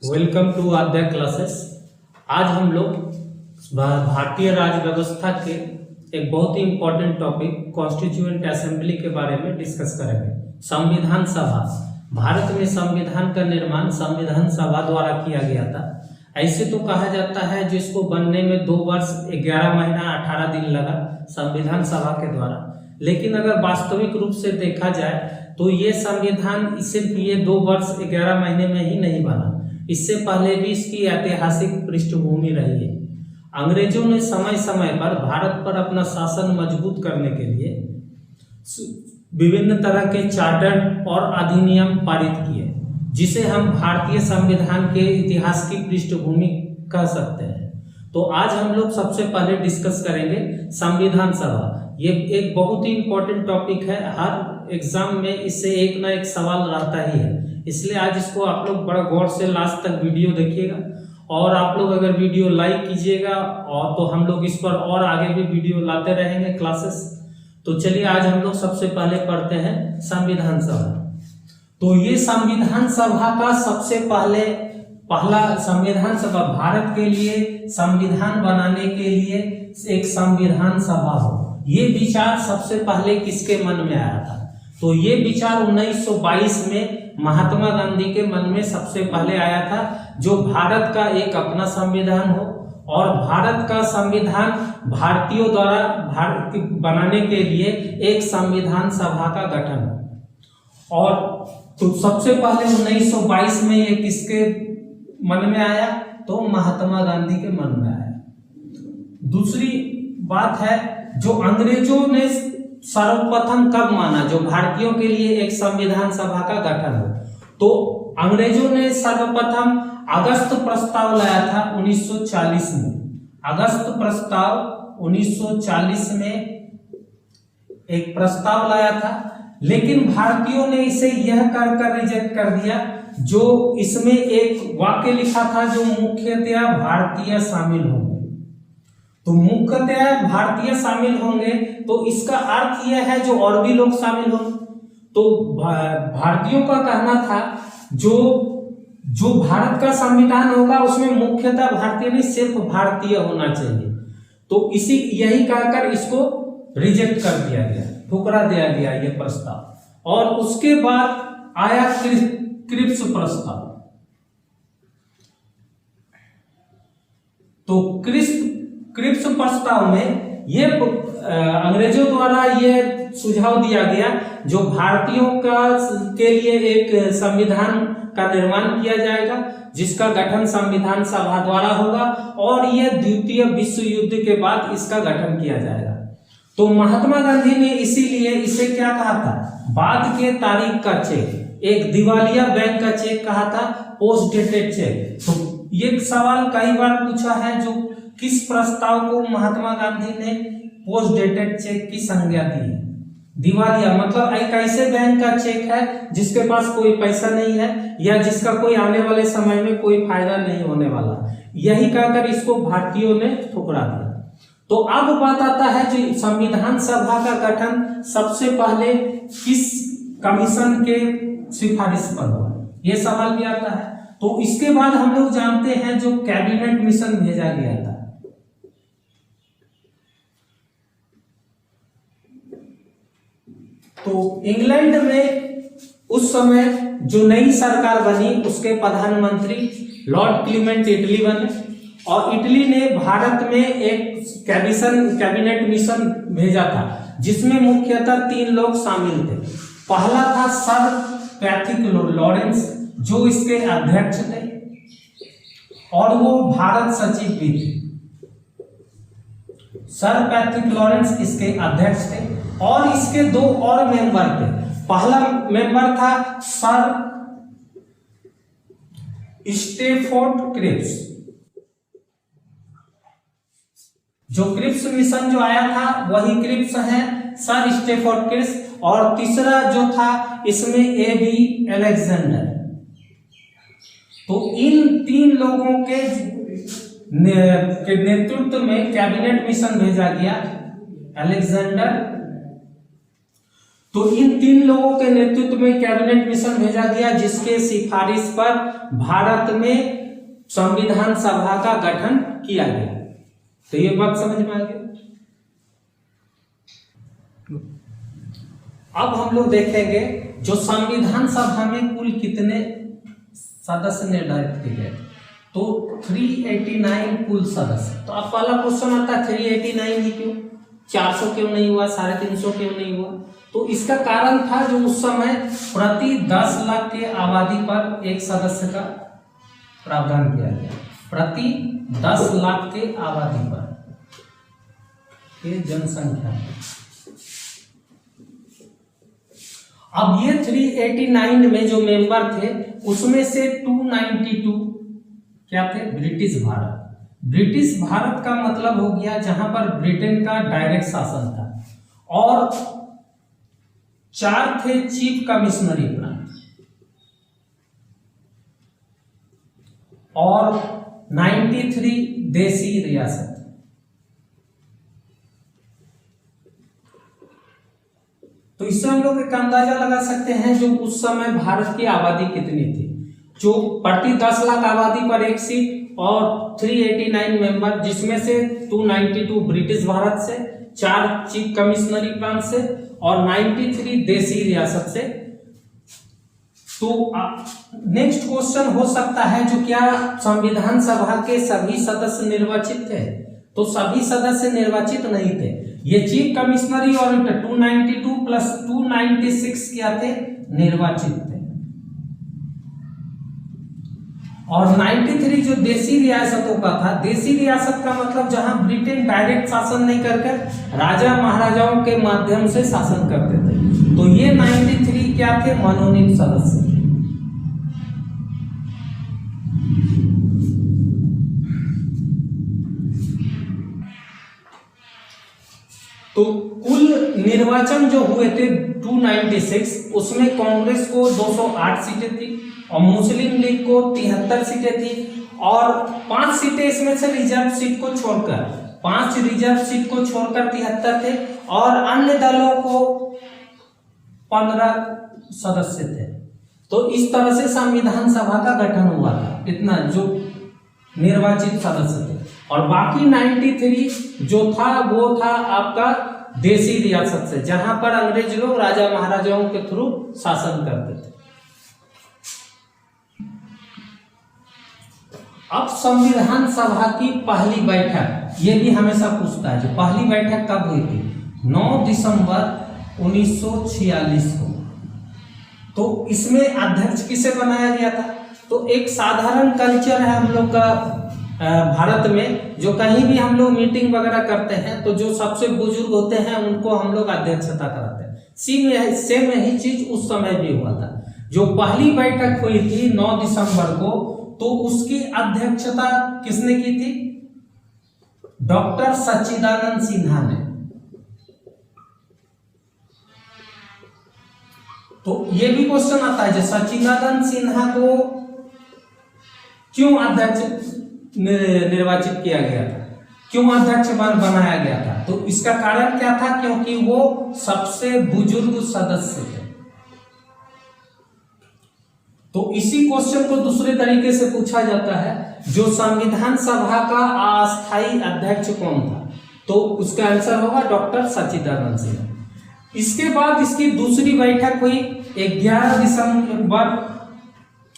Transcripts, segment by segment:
Welcome to Adya classes. आज हम लोग भारतीय राज्य व्यवस्था के एक बहुत ही इम्पोर्टेंट टॉपिक कॉन्स्टिट्यूएंट असेंबली के बारे में डिस्कस करेंगे। संविधान सभा, भारत में संविधान का निर्माण संविधान सभा द्वारा किया गया था। ऐसे तो कहा जाता है जिसको बनने में 2 वर्ष 11 महीना 18 दिन लगा संविधान सभा के द्वारा, लेकिन अगर वास्तविक रूप से देखा जाए तो ये संविधान सिर्फ ये 2 वर्ष 11 महीने में ही नहीं बना, इससे पहले भी इसकी ऐतिहासिक पृष्ठभूमि रही है। अंग्रेजों ने समय समय पर भारत पर अपना शासन मजबूत करने के लिए विभिन्न तरह के चार्टर और अधिनियम पारित किए, जिसे हम भारतीय संविधान के इतिहास की पृष्ठभूमि कह सकते हैं। तो आज हम लोग सबसे पहले डिस्कस करेंगे संविधान सभा। ये एक बहुत ही इम्पोर्टेंट टॉपिक है, हर एग्जाम में इससे एक ना एक सवाल रहता ही है, इसलिए आज इसको आप लोग बड़ा गौर से लास्ट तक वीडियो देखिएगा। और आप लोग अगर वीडियो लाइक कीजिएगा और तो हम लोग इस पर और आगे भी वीडियो लाते रहेंगे क्लासेस। तो चलिए आज हम लोग सबसे पहले पढ़ते हैं संविधान सभा। तो ये संविधान सभा का सबसे पहला संविधान सभा, भारत के लिए संविधान बनाने के लिए एक संविधान सभा हो, ये विचार सबसे पहले किसके मन में आया था? तो ये विचार 1922 में महात्मा गांधी के मन में सबसे पहले आया था, जो भारत का एक अपना संविधान हो और भारत का संविधान भारतीयों द्वारा बनाने के लिए एक संविधान सभा का गठन हो। और तो सबसे पहले 1922 में ये किसके मन में आया? तो महात्मा गांधी के मन में आया। दूसरी बात है, जो अंग्रेजों ने सर्वप्रथम कब माना जो भारतीयों के लिए एक संविधान सभा का गठन हो? तो अंग्रेजों ने सर्वप्रथम अगस्त प्रस्ताव लाया था 1940 में। अगस्त प्रस्ताव 1940 में एक प्रस्ताव लाया था, लेकिन भारतीयों ने इसे यह कर रिजेक्ट कर दिया, जो इसमें एक वाक्य लिखा था जो मुख्यतया भारतीय शामिल होंगे। तो मुख्यतः भारतीय शामिल होंगे, तो इसका अर्थ यह है जो और भी लोग शामिल होंगे। तो भारतीयों का कहना था जो भारत का संविधान होगा उसमें मुख्यतः भारतीय नहीं, सिर्फ भारतीय होना चाहिए। तो यही कहकर इसको रिजेक्ट कर दिया गया, ठुकरा दिया गया ये प्रस्ताव। और उसके बाद आया क्रिप्स प्रस्ताव। तो क्रिप्स प्रस्ताव में ये अंग्रेजों द्वारा ये सुझाव दिया गया जो भारतीयों के लिए एक संविधान का निर्माण किया जाएगा, जिसका गठन संविधान सभा द्वारा होगा और यह द्वितीय विश्व युद्ध के बाद इसका गठन किया जाएगा। तो महात्मा गांधी ने इसीलिए इसे क्या कहा था? बाद के तारीख का चेक, एक दिवालिया बैंक का चेक कहा था, पोस्ट डेटेड चेक। तो ये सवाल कई बार पूछा है, जो किस प्रस्ताव को महात्मा गांधी ने पोस्ट डेटेड चेक की संज्ञा दी है? दिवालिया मतलब एक ऐसे बैंक का चेक है जिसके पास कोई पैसा नहीं है या जिसका कोई आने वाले समय में कोई फायदा नहीं होने वाला, यही कहकर इसको भारतीयों ने ठुकरा दिया। तो अब बात आता है जो संविधान सभा का गठन सबसे पहले किस कमीशन के सिफारिश पर हुआ, यह सवाल भी आता है। तो इसके बाद हम लोग जानते हैं जो कैबिनेट मिशन भेजा गया था। तो इंग्लैंड में उस समय जो नई सरकार बनी उसके प्रधानमंत्री लॉर्ड क्लीमेंट इटली बने, और इटली ने भारत में एक कैबिनेट मिशन भेजा था, जिसमें मुख्यतः 3 लोग शामिल थे। पहला था सर पैट्रिक लॉरेंस, जो इसके अध्यक्ष थे और वो भारत सचिव भी थे। सर पैट्रिक लॉरेंस इसके अध्यक्ष थे और इसके 2 और मेंबर थे। पहला मेंबर था सर स्टेफोर्ड क्रिप्स, जो क्रिप्स मिशन जो आया था वही क्रिप्स है, सर स्टेफोर्ड क्रिप्स। और तीसरा जो था इसमें एबी अलेक्जेंडर। तो इन 3 लोगों के नेतृत्व में कैबिनेट मिशन भेजा गया अलेक्जेंडर। तो इन 3 लोगों के नेतृत्व में कैबिनेट मिशन भेजा गया, जिसके सिफारिश पर भारत में संविधान सभा का गठन किया गया। तो ये बात समझ में आ गई। अब हम लोग देखेंगे जो संविधान सभा में कुल कितने सदस्य निर्धारित किए गए। तो 389 कुल सदस्य। तो अब पहला क्वेश्चन आता है 389 ही क्यों, 400 क्यों नहीं हुआ, 350 क्यों नहीं हुआ। तो इसका कारण था जो उस समय प्रति 10 लाख के आबादी पर एक सदस्य का प्रावधान किया गया, प्रति 10 लाख के आबादी पर ये जनसंख्या। अब ये 389 में जो मेंबर थे उसमें से 292 क्या थे, ब्रिटिश भारत। ब्रिटिश भारत का मतलब हो गया जहां पर ब्रिटेन का डायरेक्ट शासन था, और 4 थे चीफ कमिश्नरी प्रांत, और 93 देसी रियासत। तो इससे हम लोग एक अंदाजा लगा सकते हैं जो उस समय भारत की आबादी कितनी थी, जो प्रति 10 लाख आबादी पर एक सीट, और 389 मेंबर, जिसमें से 292 ब्रिटिश भारत से, 4 चीफ कमिश्नरी प्रांत से, और 93 देसी रियासत से। तो नेक्स्ट क्वेश्चन हो सकता है जो क्या संविधान सभा के सभी सदस्य निर्वाचित थे। तो सभी सदस्य निर्वाचित नहीं थे, ये चीफ कमिश्नरी और 292 प्लस 296 क्या थे, निर्वाचित थे। और 93 जो देसी रियासतों का था, देसी रियासत का मतलब जहां ब्रिटेन डायरेक्ट शासन नहीं करके राजा महाराजाओं के माध्यम से शासन करते थे। तो ये 93 क्या थे, मनोनीत सदस्य। तो कुल निर्वाचन जो हुए थे 296, उसमें कांग्रेस को 208 सीटें थी और मुस्लिम लीग को 73 सीटें थी, और 5 सीटें इसमें से रिजर्व सीट को छोड़कर, 5 रिजर्व सीट को छोड़कर 73 थे, और अन्य दलों को 15 सदस्य थे। तो इस तरह से संविधान सभा का गठन हुआ था, इतना जो निर्वाचित सदस्य थे। और बाकी 93 जो था वो था आपका देसी रियासत से, जहां पर अंग्रेज लोग राजा महाराजाओं के थ्रू शासन करते थे। अब संविधान सभा की पहली बैठक, ये भी हमेशा पूछता है, जो पहली बैठक कब हुई थी, 9 दिसंबर 1946 को। तो इसमें अध्यक्ष किसे बनाया गया था। तो एक साधारण कल्चर है हम लोग का भारत में, जो कहीं भी हम लोग मीटिंग वगैरह करते हैं तो जो सबसे बुजुर्ग होते हैं उनको हम लोग अध्यक्षता कराते हैं। सेम यही चीज उस समय भी हुआ था। जो पहली बैठक हुई थी 9 दिसंबर को, तो उसकी अध्यक्षता किसने की थी, डॉक्टर सच्चिदानंद सिन्हा ने। तो ये भी क्वेश्चन आता है जो सच्चिदानंद सिन्हा को क्यों अध्यक्ष निर्वाचित किया गया था, क्यों अध्यक्ष बनाया गया था। तो इसका कारण क्या था, क्योंकि वो सबसे बुजुर्ग सदस्य थे। तो इसी क्वेश्चन को दूसरे तरीके से पूछा जाता है, जो संविधान सभा का अस्थायी अध्यक्ष कौन था। तो उसका आंसर होगा डॉक्टर सच्चिदानंद सिन्हा। इसके बाद इसकी दूसरी बैठक हुई 11 दिसंबर,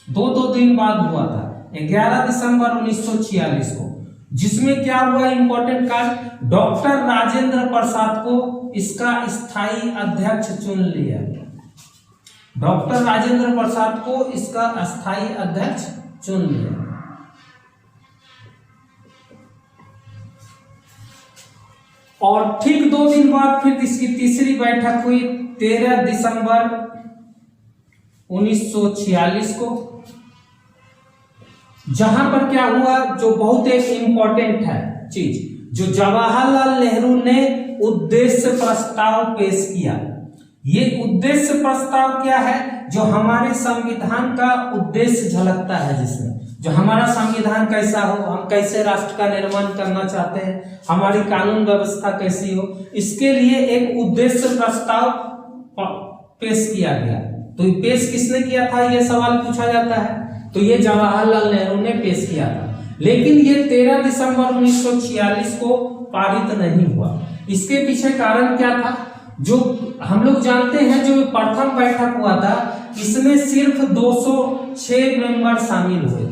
दो दिन बाद हुआ था, 11 दिसंबर 1946 को, जिसमें क्या हुआ इंपॉर्टेंट कार्य, डॉक्टर राजेंद्र प्रसाद को इसका स्थायी अध्यक्ष चुन लिया गया। डॉक्टर राजेंद्र प्रसाद को इसका स्थायी अध्यक्ष चुन लिया। और ठीक 2 दिन बाद फिर इसकी तीसरी बैठक हुई 13 दिसंबर 1946 को, जहां पर क्या हुआ, जो बहुत एक इंपॉर्टेंट है चीज, जो जवाहरलाल नेहरू ने उद्देश्य प्रस्ताव पेश किया। ये उद्देश्य प्रस्ताव क्या है, जो हमारे संविधान का उद्देश्य झलकता है, जिसमें जो हमारा संविधान कैसा हो, हम कैसे राष्ट्र का निर्माण करना चाहते हैं, हमारी कानून व्यवस्था कैसी हो, इसके लिए एक उद्देश्य प्रस्ताव पेश किया गया। तो पेश किसने किया था, यह सवाल पूछा जाता है। तो ये जवाहरलाल नेहरू ने पेश किया था, लेकिन ये 13 दिसंबर 1946 को पारित नहीं हुआ। इसके पीछे कारण क्या था, जो हम लोग जानते हैं, जो प्रथम बैठक हुआ था इसमें सिर्फ 206 मेंबर शामिल हुए थे।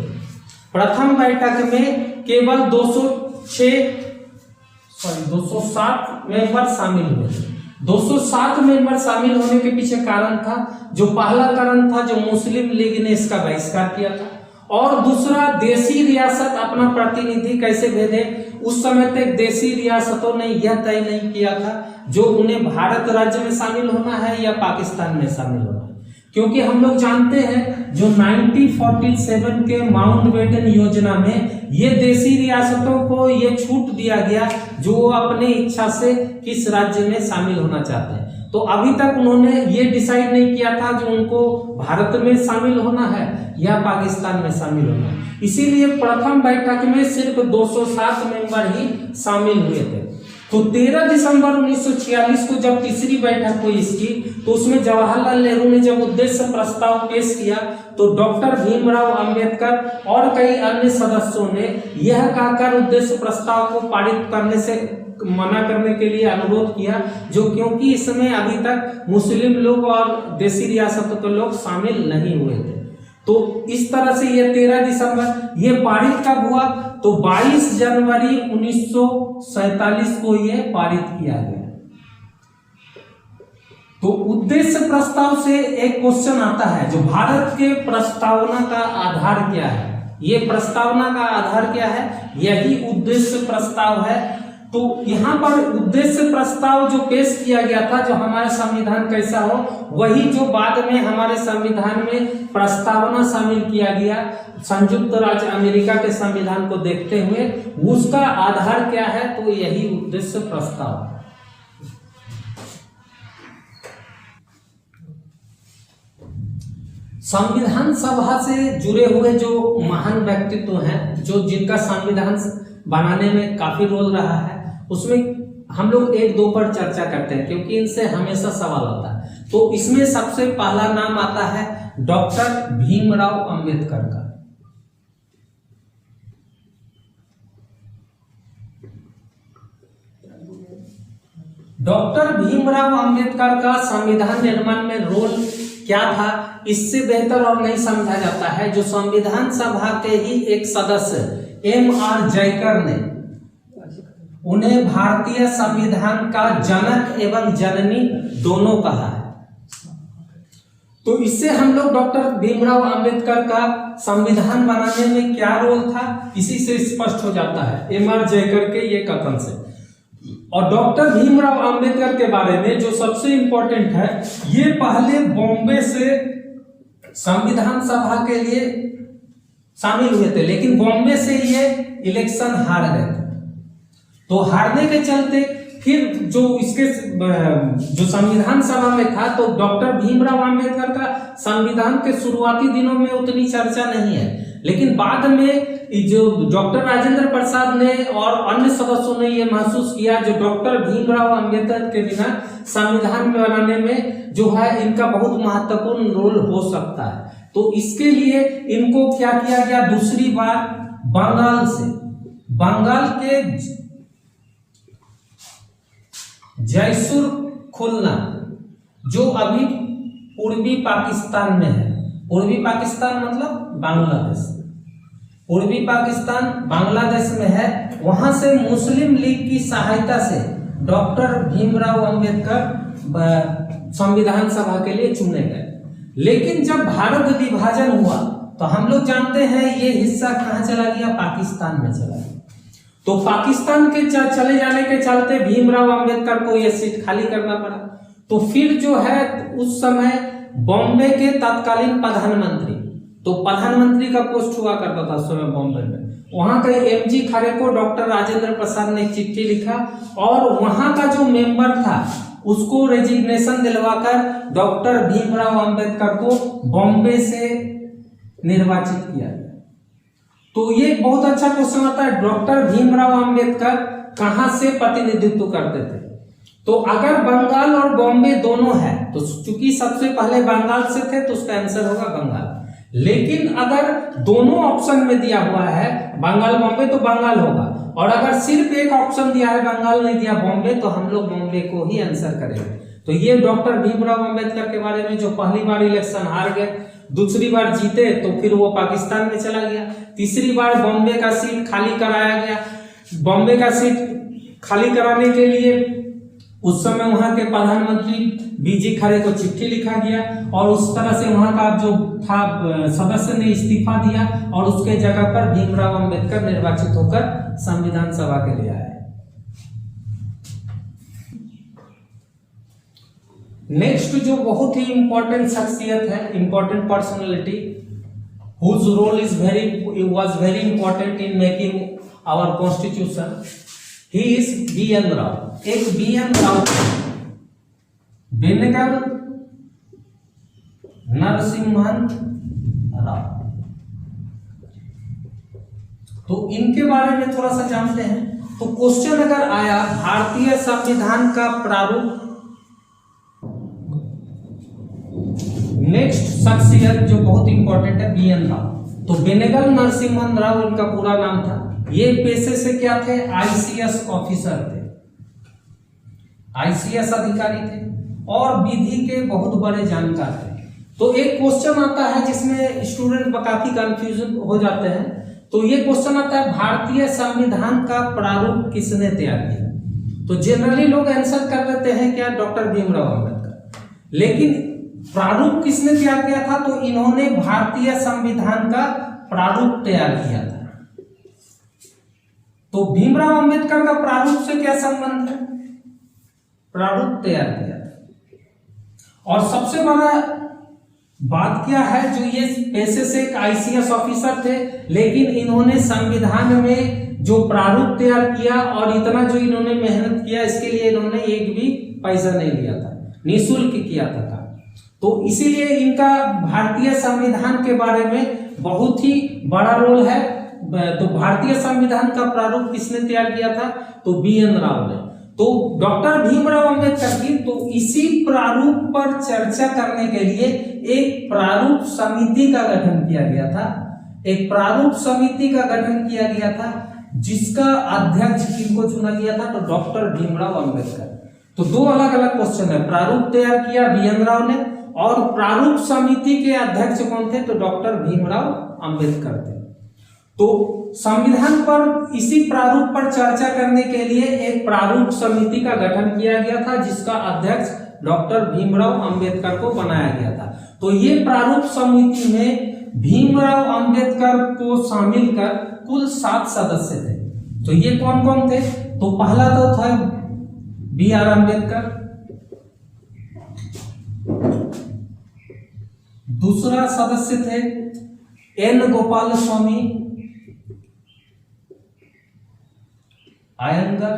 प्रथम बैठक में केवल 207 मेंबर शामिल हुए थे। 207 मेंबर शामिल होने के पीछे कारण था, जो पहला कारण था, जो मुस्लिम लीग ने इसका बहिष्कार किया था, और दूसरा देशी रियासत अपना प्रतिनिधि कैसे भेजे। उस समय तक देशी रियासतों ने यह तय नहीं किया था जो उन्हें भारत राज्य में शामिल होना है या पाकिस्तान में शामिल होना है, क्योंकि हम लोग जानते हैं जो 1947 के माउंटबेटन योजना में ये देशी रियासतों को ये छूट दिया गया जो अपने इच्छा से किस राज्य में शामिल होना चाहते हैं। तो अभी तक उन्होंने ये डिसाइड नहीं किया था जो उनको भारत में शामिल होना है या पाकिस्तान में शामिल होना है। इसीलिए प्रथम बैठक में सिर्फ 207 मेंबर ही शामिल हुए थे। तो 13 दिसंबर 1946 को जब तीसरी बैठक हुई इसकी, तो उसमें जवाहरलाल नेहरू ने जब उद्देश्य प्रस्ताव पेश किया तो डॉक्टर भीमराव अंबेडकर और कई अन्य सदस्यों ने यह कहकर उद्देश्य प्रस्ताव को पारित करने से मना करने के लिए अनुरोध किया, जो क्योंकि इसमें अभी तक मुस्लिम लोग और देशी रियासतों के लोग शामिल नहीं हुए थे। तो इस तरह से ये 13 दिसंबर ये पारित कब हुआ, तो 22 जनवरी 1947 को ये पारित किया गया। तो उद्देश्य प्रस्ताव से एक क्वेश्चन आता है, जो भारत के प्रस्तावना का आधार क्या है। ये प्रस्तावना का आधार क्या है, यही उद्देश्य प्रस्ताव है। तो यहाँ पर उद्देश्य प्रस्ताव जो पेश किया गया था, जो हमारा संविधान कैसा हो, वही जो बाद में हमारे संविधान में प्रस्तावना शामिल किया गया संयुक्त राज्य अमेरिका के संविधान को देखते हुए, उसका आधार क्या है, तो यही उद्देश्य प्रस्ताव। संविधान सभा से जुड़े हुए जो महान व्यक्तित्व हैं, जो जिनका संविधान बनाने में काफी रोल रहा है, उसमें हम लोग एक दो पर चर्चा करते हैं क्योंकि इनसे हमेशा सवाल आता है। तो इसमें सबसे पहला नाम आता है डॉक्टर भीमराव अंबेडकर का। डॉक्टर भीमराव अंबेडकर का संविधान निर्माण में रोल क्या था, इससे बेहतर और नहीं समझा जाता है। जो संविधान सभा के ही एक सदस्य M.R. जयकर ने उन्हें भारतीय संविधान का जनक एवं जननी दोनों कहा है। तो इससे हम लोग डॉक्टर भीमराव अंबेडकर का संविधान बनाने में क्या रोल था, इसी से स्पष्ट हो जाता है M.R. जयकर के ये कथन से। और डॉक्टर भीमराव अंबेडकर के बारे में जो सबसे इंपॉर्टेंट है, ये पहले बॉम्बे से संविधान सभा के लिए शामिल हुए थे, लेकिन बॉम्बे से ये इलेक्शन हार गए थे। तो हारने के चलते फिर जो इसके जो संविधान सभा में था, तो डॉक्टर भीमराव अंबेडकर का संविधान के शुरुआती दिनों में उतनी चर्चा नहीं है, लेकिन बाद में जो डॉक्टर राजेंद्र प्रसाद ने और अन्य सदस्यों ने ये महसूस किया जो डॉक्टर भीमराव अंबेडकर के बिना संविधान बनाने में जो है इनका बहुत महत्वपूर्ण रोल हो सकता है। तो इसके लिए इनको क्या किया गया, दूसरी बार बंगाल के जयसुर खुलना, जो अभी पूर्वी पाकिस्तान में है, पूर्वी पाकिस्तान मतलब बांग्लादेश, पूर्वी पाकिस्तान बांग्लादेश में है, वहां से मुस्लिम लीग की सहायता से डॉक्टर भीमराव अंबेडकर संविधान सभा के लिए चुने गए। लेकिन जब भारत विभाजन हुआ तो हम लोग जानते हैं ये हिस्सा कहां चला गया, पाकिस्तान में चला गया। तो पाकिस्तान के चले जाने के चलते भीमराव अंबेडकर को यह सीट खाली करना पड़ा। तो फिर जो है उस समय बॉम्बे के तत्कालीन प्रधानमंत्री, तो प्रधानमंत्री का पोस्ट हुआ करता था उस समय बॉम्बे में, वहां के M.G. खरे को डॉक्टर राजेंद्र प्रसाद ने एक चिट्ठी लिखा और वहां का जो मेंबर था उसको रेजिग्नेशन दिलवाकर डॉक्टर भीमराव अंबेडकर को बॉम्बे से निर्वाचित किया गया। तो ये बहुत अच्छा क्वेश्चन आता है, डॉक्टर भीमराव अंबेडकर कहां से प्रतिनिधित्व करते थे, तो अगर बंगाल और बॉम्बे दोनों है तो चूंकि सबसे पहले बंगाल से थे तो उसका आंसर होगा बंगाल। लेकिन अगर दोनों ऑप्शन में दिया हुआ है बंगाल बॉम्बे तो बंगाल होगा, और अगर सिर्फ एक ऑप्शन दिया है बंगाल नहीं दिया बॉम्बे तो हम लोग बॉम्बे को ही आंसर करेंगे। तो ये डॉक्टर भीमराव अंबेडकर के बारे में, जो पहली बार इलेक्शन हार गए, दूसरी बार जीते तो फिर वो पाकिस्तान में चला गया, तीसरी बार बॉम्बे का सीट खाली कराया गया। बॉम्बे का सीट खाली कराने के लिए उस समय वहां के प्रधानमंत्री बीजी खरे को चिट्ठी लिखा गया और उस तरह से वहां का जो था सदस्य ने इस्तीफा दिया और उसके जगह पर भीमराव अंबेडकर निर्वाचित होकर संविधान सभा के लिए आए। नेक्स्ट जो बहुत ही इंपॉर्टेंट शख्सियत है, important personality whose role is was very important in making our constitution, he is B.N. Rao। एक B.N. राव बेनेगल नरसिम्हन राव, तो इनके बारे में थोड़ा सा जानते हैं। तो क्वेश्चन अगर आया भारतीय संविधान का प्रारूप, नेक्स्ट शख्सियत जो बहुत इंपॉर्टेंट है B.N. राव। तो बेनेगल नरसिम्हन राव इनका पूरा नाम था। ये पेशे से क्या थे? ICS ऑफिसर थे, ICS अधिकारी थे और विधि के बहुत बड़े जानकार थे। तो एक क्वेश्चन आता है जिसमें स्टूडेंट काफी कंफ्यूजन हो जाते हैं। तो ये क्वेश्चन आता है भारतीय संविधान का प्रारूप किसने तैयार किया? तो जनरली लोग आंसर कर देते हैं क्या? डॉक्टर भीमराव अंबेडकर। लेकिन प्रारूप किसने तैयार किया था? तो इन्होंने भारतीय संविधान का प्रारूप तैयार किया था। तो भीमराव अंबेडकर का प्रारूप से क्या संबंध है? प्रारूप तैयार किया था। और सबसे बड़ा बात क्या है, जो ये पेशे से एक ICS ऑफिसर थे लेकिन इन्होंने संविधान में जो प्रारूप तैयार किया और इतना जो इन्होंने मेहनत किया, इसके लिए इन्होंने एक भी पैसा नहीं लिया था, निःशुल्क किया था। तो इसीलिए इनका भारतीय संविधान के बारे में बहुत ही बड़ा रोल है। तो भारतीय संविधान का प्रारूप किसने तैयार किया था? तो B.N. राव ने। तो डॉक्टर भीमराव अंबेडकर की तो इसी प्रारूप पर चर्चा करने के लिए एक प्रारूप समिति का गठन किया गया था। एक प्रारूप समिति का गठन किया गया था जिसका अध्यक्ष किनको चुना गया था? तो डॉक्टर भीमराव अंबेडकर। तो दो अलग अलग क्वेश्चन है, प्रारूप तैयार किया B.N. राव ने और प्रारूप समिति के अध्यक्ष कौन थे? तो डॉक्टर भीमराव अंबेडकर थे। तो संविधान पर इसी प्रारूप पर चर्चा करने के लिए एक प्रारूप समिति का गठन किया गया था जिसका अध्यक्ष डॉक्टर भीमराव अंबेडकर को बनाया गया था। तो ये प्रारूप समिति में भीमराव अंबेडकर को शामिल कर कुल 7 सदस्य थे। तो ये कौन कौन थे? तो पहला तो था B.R. अंबेडकर, दूसरा सदस्य थे N. गोपाल स्वामी आयंगर,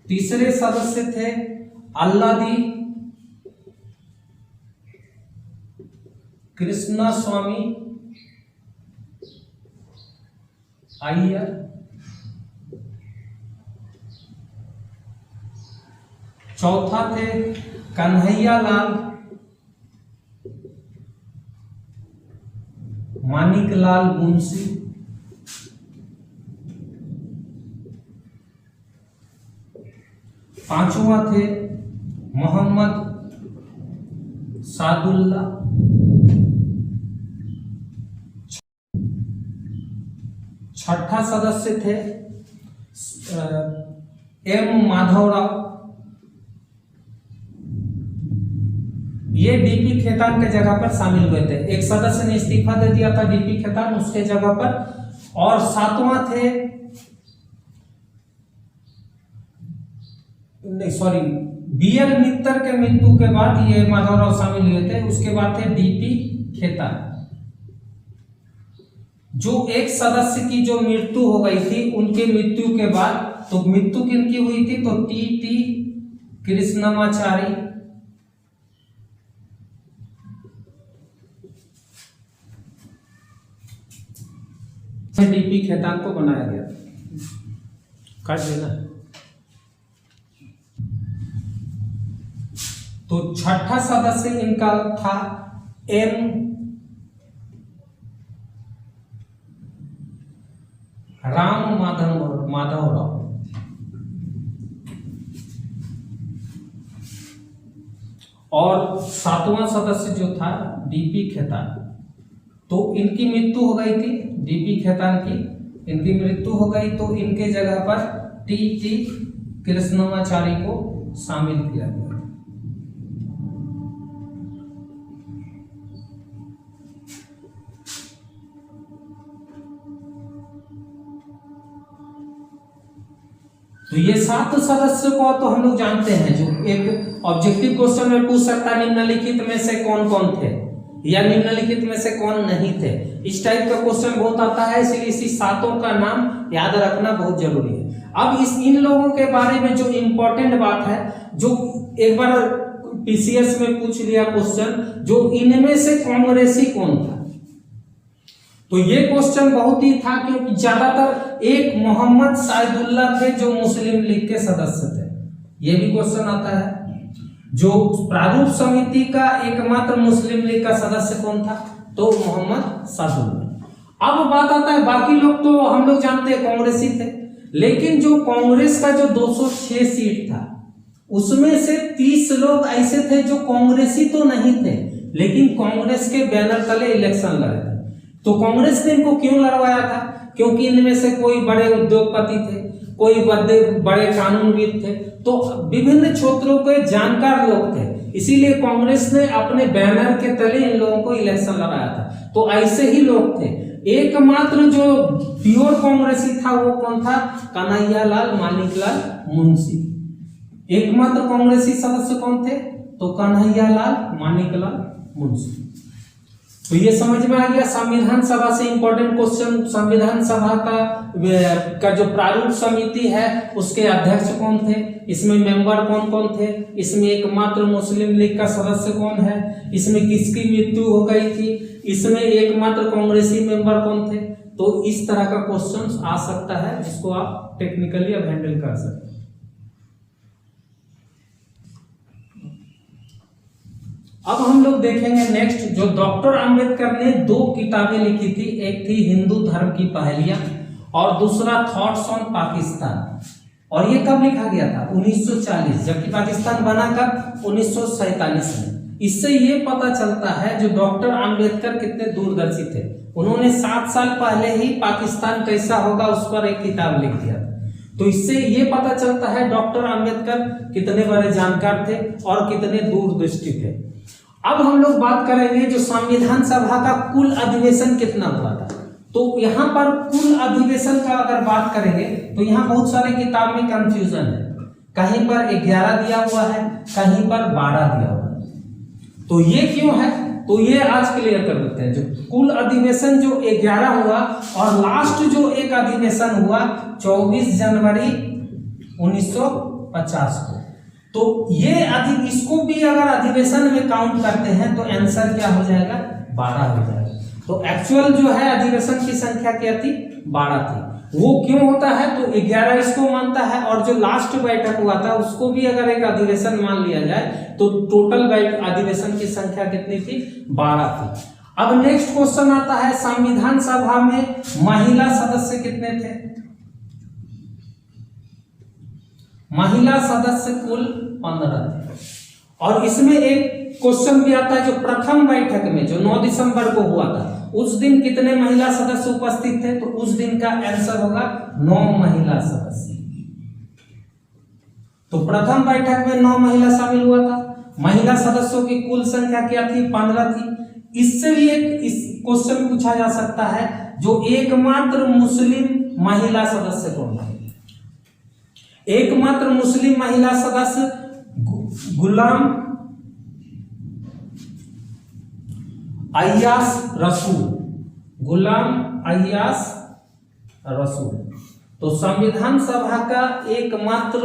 तीसरे सदस्य थे अल्लादी कृष्णा स्वामी अय्यर, चौथा थे कन्हैया लाल मानिकलाल मुंशी, पांचवा थे मोहम्मद सादुल्ला, छठा सदस्य थे M. माधवराव। ये DP खेतान के जगह पर शामिल हुए थे। एक सदस्य ने इस्तीफा दे दिया था DP खेतान उसके जगह पर। और सातवां थे BL मित्तर के मृत्यु के बाद ये माधवराव शामिल हुए थे। उसके बाद थे DP खेतान। जो एक सदस्य की जो मृत्यु हो गई थी उनके मृत्यु के बाद, तो मृत्यु किनकी हुई थी? तो T.T. कृष्णमाचारी, DP खेतान को बनाया गया। काट देना। तो छठा सदस्य इनका था एम राम माधव राव। और सातवां सदस्य जो था डीपी खेतान। तो इनकी मृत्यु हो गई थी, डीपी खेतान की इनकी मृत्यु हो गई, तो इनके जगह पर टी कृष्णमाचारी को शामिल किया गया। तो ये 7 सदस्यों को तो हम लोग जानते हैं, जो एक ऑब्जेक्टिव क्वेश्चन में पूछ सकता है निम्नलिखित में से कौन कौन थे या निम्नलिखित में से कौन नहीं थे। इस टाइप का क्वेश्चन बहुत आता है, इसलिए इसी 7 का नाम याद रखना बहुत जरूरी है। अब इन लोगों के बारे में जो इंपॉर्टेंट बात है, जो एक बार पीसीएस में पूछ लिया क्वेश्चन, जो इनमें से कांग्रेसी कौन था। तो ये क्वेश्चन बहुत ही था, क्योंकि ज्यादातर एक मोहम्मद साइदुल्ला थे जो मुस्लिम लीग के सदस्य थे। ये भी क्वेश्चन आता है। जो प्रारूप समिति का एकमात्र मुस्लिम लीग का सदस्य कौन था, तो मोहम्मद साइदुल्ला। अब बात आता है, बाकी लोग तो हम लोग जानते हैं कांग्रेसी थे, लेकिन जो कांग्रेस का जो 206 सीट था, उसमें से 30 लोग ऐसे थे जो कांग्रेसी तो नहीं थे, लेकिन कांग्रेस के बैनर तले इलेक्शन लड़े थे। तो कांग्रेस ने इनको क्यों लड़वाया था, क्योंकि इनमें से कोई बड़े उद्योगपति थे, कोई बड़े कानूनविद थे, तो विभिन्न क्षेत्रों के जानकार लोग थे, इसीलिए कांग्रेस ने अपने बैनर के तले इन लोगों को इलेक्शन लड़ाया था। तो ऐसे ही लोग थे। एकमात्र जो प्योर कांग्रेसी था वो कौन था, कन्हैयालाल मानिकलाल मुंशी। एकमात्र कांग्रेसी सदस्य कौन थे, तो कन्हैयालाल मानिकलाल मुंशी। तो ये समझ में आ गया। संविधान सभा से इंपॉर्टेंट क्वेश्चन, संविधान सभा का जो प्रारूप समिति है उसके अध्यक्ष कौन थे, इसमें मेंबर कौन कौन थे, इसमें एकमात्र मुस्लिम लीग का सदस्य कौन है, इसमें किसकी मृत्यु हो गई थी, इसमें एकमात्र कांग्रेसी मेंबर कौन थे। तो इस तरह का क्वेश्चन आ सकता है, जिसको आप टेक्निकली अब हैंडल कर सकते हैं। अब हम लोग देखेंगे नेक्स्ट, जो डॉक्टर अंबेडकर ने 2 किताबें लिखी थी, एक थी हिंदू धर्म की पहेलियां और दूसरा थॉट्स ऑन पाकिस्तान। और ये कब लिखा गया था, 1940, जबकि पाकिस्तान बना कब, 1947 में। इससे ये पता चलता है जो डॉक्टर अंबेडकर कितने दूरदर्शी थे। उन्होंने 7 साल पहले ही पाकिस्तान कैसा होगा उस पर एक किताब लिख दिया था। तो इससे ये पता चलता है डॉक्टर अंबेडकर कितने बड़े जानकार थे और कितने दूरदृष्टि थे। अब हम लोग बात करेंगे जो संविधान सभा का कुल अधिवेशन कितना हुआ था। तो यहाँ पर कुल अधिवेशन का अगर बात करेंगे तो यहाँ बहुत सारे किताब में कंफ्यूजन है, कहीं पर 11 दिया हुआ है, कहीं पर 12 दिया हुआ है। तो ये क्यों है, तो ये आज क्लियर कर देते हैं। जो कुल अधिवेशन जो 11 हुआ और लास्ट जो एक अधिवेशन हुआ 24 जनवरी 1950 को, तो ये इसको भी अगर अधिवेशन में काउंट करते हैं तो आंसर क्या हो जाएगा, 12 हो जाएगा। तो एक्चुअल जो है अधिवेशन की संख्या क्या थी, 12 थी। वो क्यों होता है, तो 11 इसको मानता है, और जो लास्ट बैठक हुआ था उसको भी अगर एक अधिवेशन मान लिया जाए तो टोटल अधिवेशन की संख्या कितनी थी, 12 थी। अब नेक्स्ट क्वेश्चन आता है, संविधान सभा में महिला सदस्य कितने थे। महिला सदस्य कुल 15 थे। और इसमें एक क्वेश्चन भी आता है, जो प्रथम बैठक में जो 9 दिसंबर को हुआ था उस दिन कितने महिला सदस्य उपस्थित थे, तो उस दिन का आंसर होगा 9 महिला सदस्य। तो प्रथम बैठक में 9 महिला शामिल हुआ था। महिला सदस्यों की कुल संख्या क्या थी, 15 थी। इससे भी एक इस क्वेश्चन पूछा जा सकता है, जो एकमात्र मुस्लिम महिला सदस्य कौन है। एकमात्र मुस्लिम महिला सदस्य गुलाम अय्याश रसूल, गुलाम अय्याश रसूल। तो संविधान सभा का एकमात्र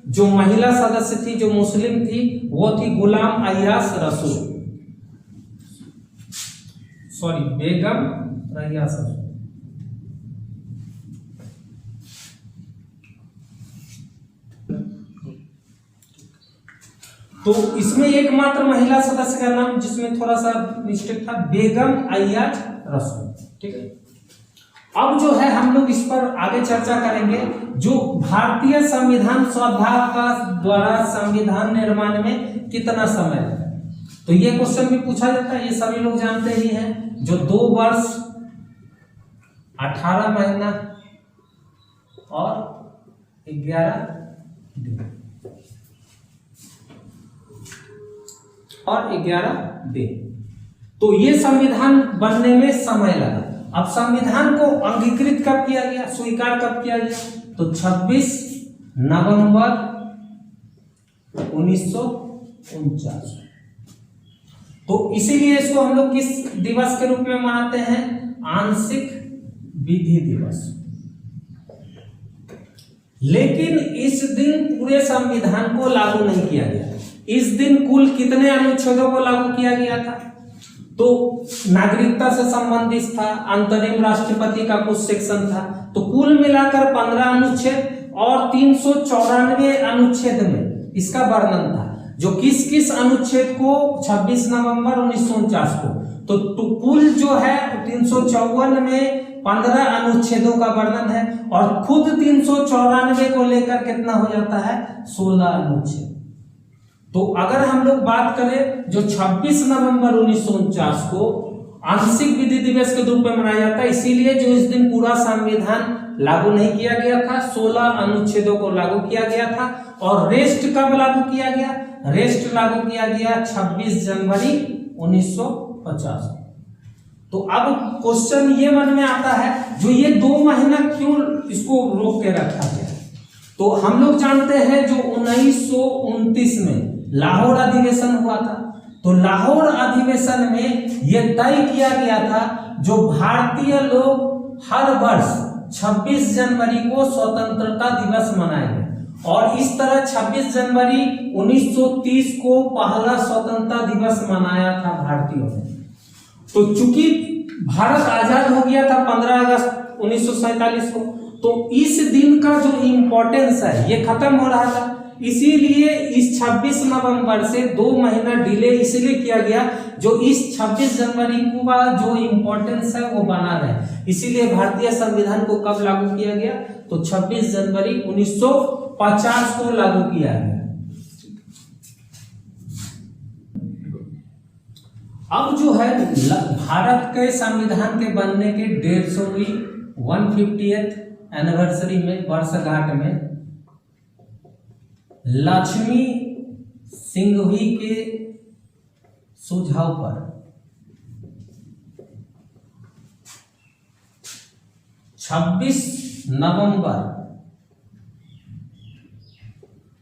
जो महिला सदस्य थी जो मुस्लिम थी वो थी गुलाम अय्याश रसूल, सॉरी बेगम अय्याश रसूल। तो इसमें एकमात्र महिला सदस्य का नाम जिसमें थोड़ा सा मिस्टेक था, बेगम अय्याज रसूल। ठीक है, अब जो है हम लोग इस पर आगे चर्चा करेंगे। जो भारतीय संविधान सभा का द्वारा संविधान निर्माण में कितना समय लगा, तो ये क्वेश्चन भी पूछा जाता है, ये सभी लोग जानते ही हैं। जो 2 वर्ष 18 महीना और 11 दिन और 11 दिन, तो ये संविधान बनने में समय लगा। अब संविधान को अंगीकृत कब किया गया, स्वीकार कब किया गया, तो 26 नवंबर 1949। तो इसीलिए इसको हम लोग किस दिवस के रूप में मनाते हैं, आंशिक विधि दिवस। लेकिन इस दिन पूरे संविधान को लागू नहीं किया गया। इस दिन कुल कितने अनुच्छेदों को लागू किया गया था, तो नागरिकता से संबंधित था, अंतरिम राष्ट्रपति का कुछ सेक्शन था, तो कुल मिलाकर 15 अनुच्छेद और 394 अनुच्छेद में इसका वर्णन था। जो किस किस अनुच्छेद को 26 नवंबर 1949 को, तो कुल जो है 354 में 15 अनुच्छेदों का वर्णन है, और खुद 394 को लेकर कितना हो जाता है, 16 अनुच्छेद। तो अगर हम लोग बात करें, जो 26 नवंबर 1949 को आंशिक विधि दिवस के रूप में मनाया जाता है, इसीलिए जो इस दिन पूरा संविधान लागू नहीं किया गया था, 16 अनुच्छेदों को लागू किया गया था। और रेस्ट कब लागू किया गया, रेस्ट लागू किया गया 26 जनवरी 1950। तो अब क्वेश्चन ये मन में आता है, जो ये 2 महीना क्यों इसको रोक के रखा गया, तो हम लोग जानते हैं जो 1929 में लाहौर अधिवेशन हुआ था, तो लाहौर अधिवेशन में यह तय किया गया था, जो भारतीय लोग हर वर्ष 26 जनवरी को स्वतंत्रता दिवस मनाएंगे, और इस तरह 26 जनवरी 1930 को पहला स्वतंत्रता दिवस मनाया था भारतीयों ने। तो चूंकि भारत आजाद हो गया था 15 अगस्त 1947 को, तो इस दिन का जो इम्पोर्टेंस है ये खत्म हो रहा था, इसीलिए इस 26 नवंबर से 2 महीना डिले इसलिए किया गया, जो इस 26 जनवरी का जो इम्पोर्टेंस है वो बना रहे। इसीलिए भारतीय संविधान को कब लागू किया गया, तो 26 जनवरी 1950 को लागू किया गया। अब जो है भारत के संविधान के बनने के 150वीं 150th एनिवर्सरी में, वर्षगांठ में, लक्ष्मी सिंघवी के सुझाव पर 26 नवंबर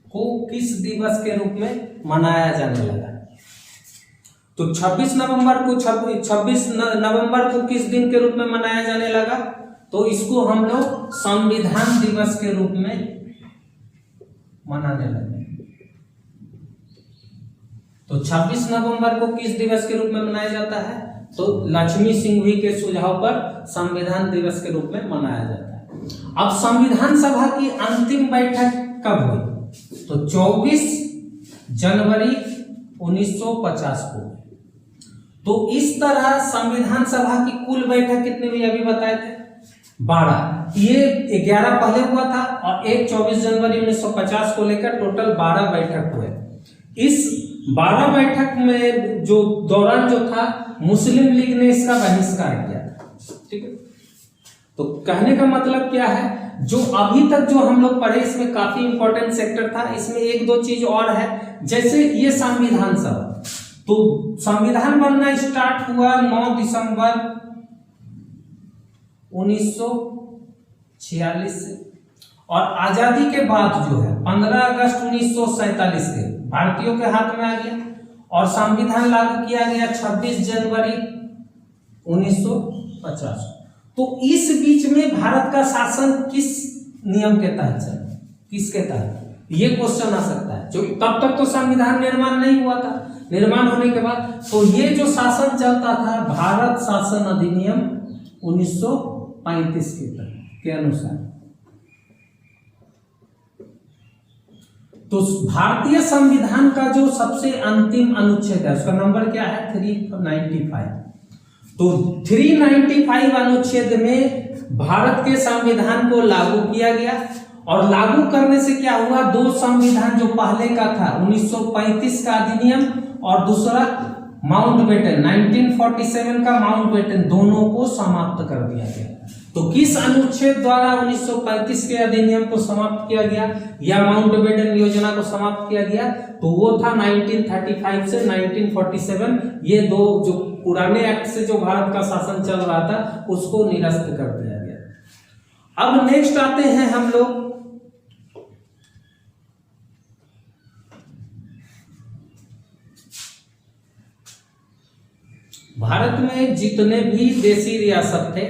को किस दिवस के रूप में मनाया जाने लगा, तो 26 नवंबर को किस दिन के रूप में मनाया जाने लगा, तो इसको हम लोग संविधान दिवस के रूप में मनाने लगे। तो 26 नवंबर को किस दिवस के रूप में मनाया जाता है, तो लक्ष्मी सिंघवी के सुझाव पर संविधान दिवस के रूप में मनाया जाता है। अब संविधान सभा की अंतिम बैठक कब हुई, तो 24 जनवरी 1950 को। तो इस तरह संविधान सभा की कुल बैठक कितनी हुई, अभी बताए थे 12। ये 11 पहले हुआ था और एक 24 जनवरी 1950 को लेकर टोटल 12 बैठक हुए। इस 12 बैठक में जो दौरान जो था, मुस्लिम लीग ने इसका बहिष्कार किया था। ठीक है, तो कहने का मतलब क्या है, जो अभी तक जो हम लोग पढ़े इसमें काफी इंपॉर्टेंट सेक्टर था। इसमें 1-2 चीज और है, जैसे ये संविधान सभा, तो संविधान बनना स्टार्ट हुआ 9 दिसंबर 1946 से, और आजादी के बाद जो है 15 अगस्त 1947 के भारतीयों के हाथ में आ गया, और संविधान लागू किया गया 26 जनवरी 1950। तो इस बीच में भारत का शासन किस नियम के तहत चला, किसके तहत, ये क्वेश्चन आ सकता है। जो तब तक तो संविधान निर्माण नहीं हुआ था, निर्माण होने के बाद तो ये जो शासन चलता था, भारत शासन अधिनियम 1935 के अनुसार। तो भारतीय संविधान का जो सबसे अंतिम अनुच्छेद है उसका नंबर क्या है? 395। तो 395 अनुच्छेद में भारत के संविधान को लागू किया गया, और लागू करने से क्या हुआ, दो संविधान जो पहले का था 1935 का अधिनियम और दूसरा माउंटबेटन 1947 का माउंटबेटन, दोनों को समाप्त कर दिया गया। तो किस अनुच्छेद द्वारा 1935 के अधिनियम को समाप्त किया गया या माउंटबेटन योजना को समाप्त किया गया? तो वो था 1935 से 1947। ये दो जो पुराने एक्ट से जो भारत का शासन चल रहा था उसको निरस्त कर दिया गया। अब नेक्स्ट आते हैं हम लोग भारत में जितने भी देशी रियासत थे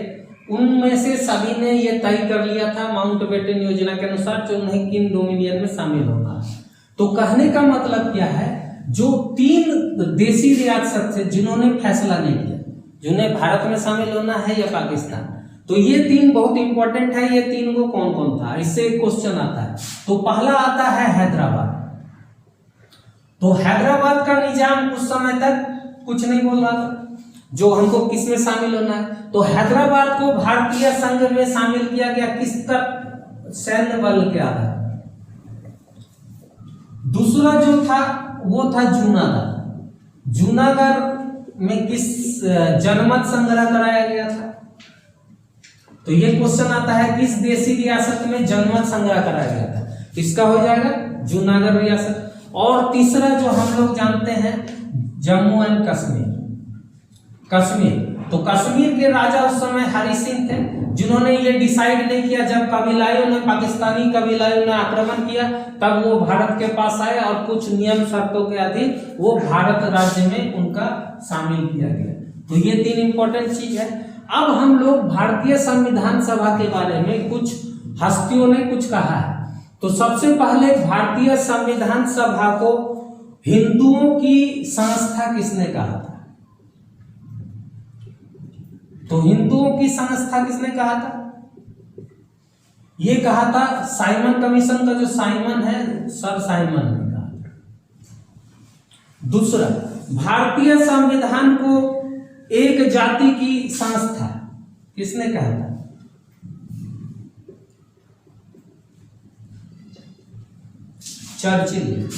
उनमें से सभी ने यह तय कर लिया था माउंटबेटन योजना के अनुसार जो उन्हें किन डोमिनियन में शामिल होना है। तो कहने का मतलब क्या है, जो 3 देशी रियासत थे जिन्होंने फैसला नहीं किया जिन्हें भारत में शामिल होना है या पाकिस्तान, तो ये 3 बहुत इंपॉर्टेंट है। ये 3 को कौन कौन था, इससे एक क्वेश्चन आता है। तो पहला आता है हैदराबाद। तो हैदराबाद का निजाम उस समय तक कुछ नहीं बोल रहा था जो हमको किस में शामिल होना है। तो हैदराबाद को भारतीय संघ में शामिल किया गया किस तक, सैन्य बल के आधार। दूसरा जो था वो था जूनागढ़। जूनागढ़ में किस जनमत संग्रह कराया गया था? तो ये क्वेश्चन आता है किस देशी रियासत में जनमत संग्रह कराया गया था? इसका हो जाएगा जूनागढ़ रियासत। और तीसरा जो हम लोग जानते हैं जम्मू एंड कश्मीर। तो कश्मीर के राजा उस समय हरि सिंह थे जिन्होंने ये डिसाइड नहीं किया, जब कबीलाइयों ने पाकिस्तानी कबीलाइयों ने आक्रमण किया तब वो भारत के पास आए और कुछ नियम शर्तों के अधीन वो भारत राज्य में उनका शामिल किया गया। तो ये 3 इंपॉर्टेंट चीज है। अब हम लोग भारतीय संविधान सभा के बारे में कुछ हस्तियों ने कुछ कहा है। तो सबसे पहले भारतीय संविधान सभा को हिंदुओं की संस्था किसने कहा था? तो हिंदुओं की संस्था किसने कहा था? ये कहा था साइमन कमीशन का जो साइमन है, सर साइमन ने कहा था। दूसरा, भारतीय संविधान को एक जाति की संस्था किसने कहा था? चर्चिल।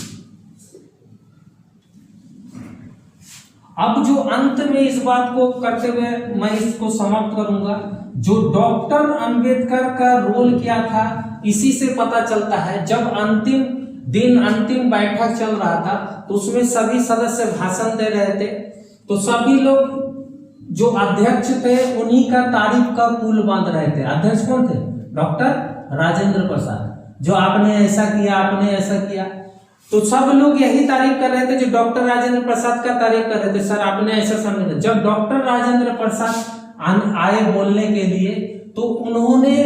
अब जो अंत में इस बात को करते हुए मैं इसको समाप्त करूंगा, जो डॉक्टर अंबेडकर का रोल क्या था इसी से पता चलता है। जब अंतिम दिन अंतिम बैठक चल रहा था तो उसमें सभी सदस्य भाषण दे रहे थे, तो सभी लोग जो अध्यक्ष थे उन्हीं का तारीफ का पुल बांध रहे थे। अध्यक्ष कौन थे? डॉक्टर राजेंद्र प्रसाद, जो आपने ऐसा किया, आपने ऐसा किया। तो सब लोग यही तारीफ कर रहे थे, जो डॉक्टर राजेंद्र प्रसाद का तारीफ कर रहे थे, सर आपने ऐसा समझा। जब डॉक्टर राजेंद्र प्रसाद आए बोलने के लिए तो उन्होंने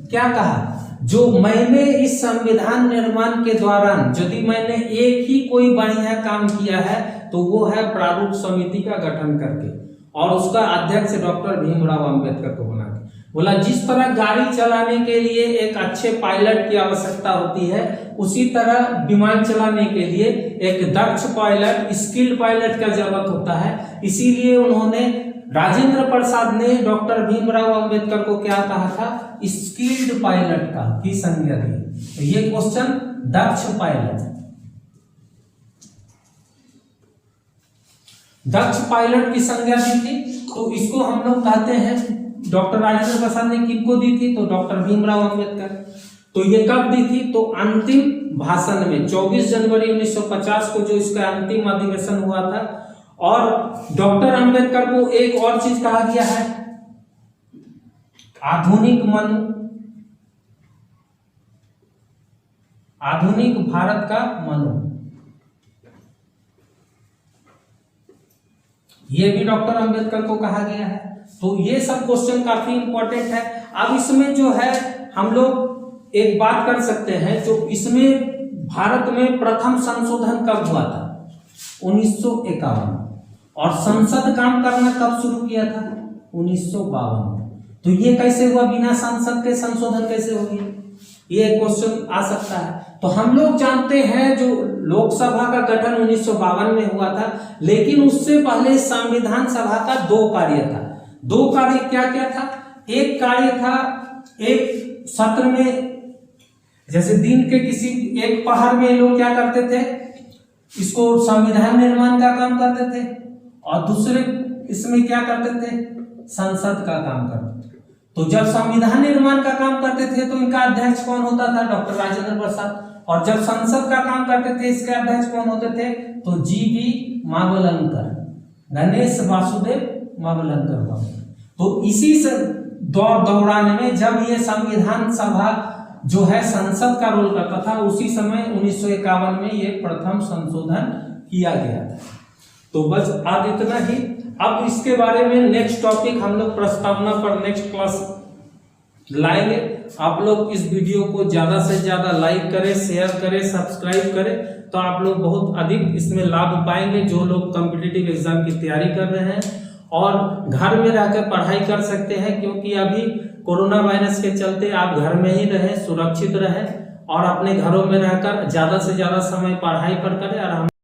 क्या कहा, जो मैंने इस संविधान निर्माण के दौरान यदि मैंने एक ही कोई बढ़िया काम किया है तो वो है प्रारूप समिति का गठन करके और उसका अध्यक्ष डॉक्टर भीमराव अंबेडकर को बना के। बोला जिस तरह गाड़ी चलाने के लिए एक अच्छे पायलट की आवश्यकता होती है, उसी तरह विमान चलाने के लिए एक दक्ष पायलट, स्किल्ड पायलट का जरूरत होता है। इसीलिए उन्होंने राजेंद्र प्रसाद ने डॉक्टर भीमराव अंबेडकर को क्या कहा था? स्किल्ड पायलट का की संज्ञा दी। तो ये क्वेश्चन दक्ष पायलट, दक्ष पायलट की संज्ञा दी थी। तो इसको हम लोग कहते हैं डॉक्टर राजेंद्र प्रसाद ने किसको दी थी? तो डॉक्टर भीमराव अंबेडकर। तो ये कब दी थी? तो अंतिम भाषण में 24 जनवरी 1950 को जो इसका अंतिम अधिवेशन हुआ था। और डॉक्टर अंबेडकर को एक और चीज कहा गया है, आधुनिक मनु, आधुनिक भारत का मनु। ये भी डॉक्टर अंबेडकर को कहा गया है। तो ये सब क्वेश्चन काफी इंपॉर्टेंट है। अब इसमें जो है हम लोग एक बात कर सकते हैं, जो इसमें भारत में प्रथम संशोधन कब हुआ था? 1951। और संसद काम करना कब शुरू किया था? 1952। तो ये कैसे हुआ? बिना संसद के संशोधन कैसे हो गया? ये क्वेश्चन आ सकता है। तो हम लोग जानते हैं जो लोकसभा का गठन 1952 में हुआ था, लेकिन उससे पहले संविधान सभा का 2 कार्य था। 2 कार्य क्या क्या था? एक कार्य था एक सत्र में, जैसे दिन के किसी एक पहर में लोग क्या करते थे, इसको संविधान निर्माण का काम करते थे, और दूसरे इसमें क्या करते थे, संसद का काम करते थे। तो जब संविधान निर्माण का काम करते थे तो इनका अध्यक्ष कौन होता था? डॉक्टर राजेंद्र प्रसाद। और जब संसद का काम करते थे इसके अध्यक्ष कौन होते थे? तो जी.वी. मावलंकर, गणेश वासुदेव मावलंकर। तो इसी दौरान में जब ये संविधान सभा जो है संसद का रोल करता था, उसी समय 1951 में ये प्रथम संशोधन किया गया था। तो बस आज इतना ही। अब इसके बारे में नेक्स्ट टॉपिक हम लोग प्रस्तावना पर नेक्स्ट क्लास लाएंगे। आप लोग इस वीडियो को ज्यादा से ज्यादा लाइक करें, शेयर करें, सब्सक्राइब करें, तो आप लोग बहुत अधिक इसमें लाभ पाएंगे। जो लोग कॉम्पिटिटिव एग्जाम की तैयारी कर रहे हैं और घर में रहकर पढ़ाई कर सकते हैं, क्योंकि अभी कोरोना वायरस के चलते आप घर में ही रहें, सुरक्षित रहें और अपने घरों में रहकर ज्यादा से ज्यादा समय पढ़ाई पर करें। और हम